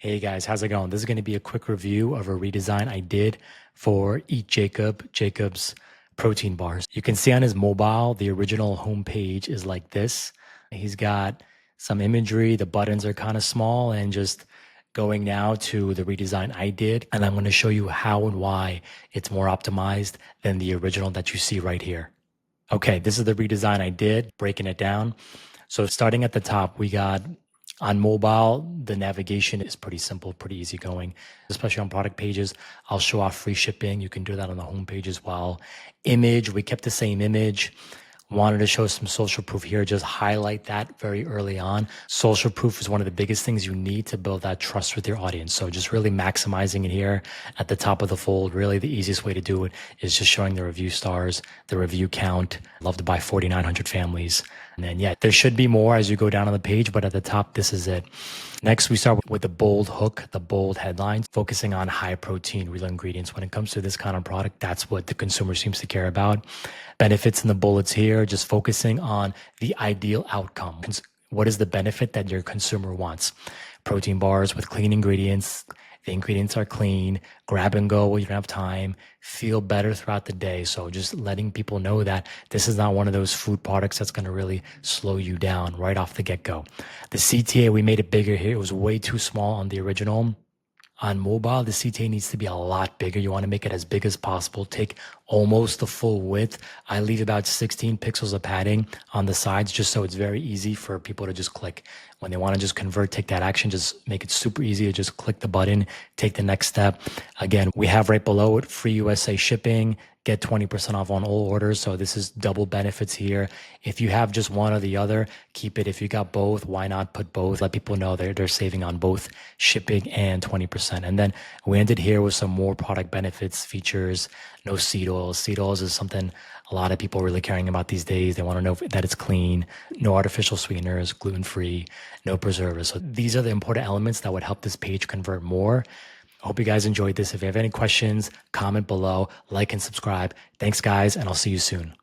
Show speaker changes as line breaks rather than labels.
Hey guys, how's it going? This is going to be a quick review of a redesign I did for Jacob's protein bars. You can see on his mobile, the original homepage is like this. He's got some imagery, the buttons are kind of small, and just going now to the redesign I did, and I'm going to show you how and why it's more optimized than the original that you see right here. Okay, this is the redesign I did, breaking it down. So starting at the top, we got on mobile, the navigation is pretty simple, pretty easy going, especially on product pages. I'll show off free shipping. You can do that on the homepage as well. Image, we kept the same image. Wanted to show some social proof here, just highlight that very early on. Social proof is one of the biggest things you need to build that trust with your audience. So just really maximizing it here at the top of the fold. Really the easiest way to do it is just showing the review stars, the review count, loved by 4,900 families. And then, yeah, there should be more as you go down on the page, but at the top, this is it. Next, we start with the bold hook, the bold headlines, focusing on high protein, real ingredients. When it comes to this kind of product, that's what the consumer seems to care about. Benefits in the bullets here, just focusing on the ideal outcome. What is the benefit that your consumer wants? Protein bars with clean ingredients. The ingredients are clean, grab and go when you don't have time, feel better throughout the day. So just letting people know that this is not one of those food products that's going to really slow you down right off the get-go. The CTA, we made it bigger here. It was way too small on the original. On mobile, the CTA needs to be a lot bigger. You want to make it as big as possible. Take almost the full width. I leave about 16 pixels of padding on the sides just so it's very easy for people to just click. When they want to just convert, take that action, just make it super easy to just click the button, take the next step. Again, we have right below it, free USA shipping, get 20% off on all orders. So this is double benefits here. If you have just one or the other, keep it. If you got both, why not put both? Let people know they're saving on both shipping and 20%. And then we ended here with some more product benefits, features, no seed oils. Seed oils is something a lot of people are really caring about these days. They want to know that it's clean, no artificial sweeteners, gluten-free, no preservatives. So these are the important elements that would help this page convert more. I hope you guys enjoyed this. If you have any questions, comment below, like and subscribe. Thanks, guys, and I'll see you soon.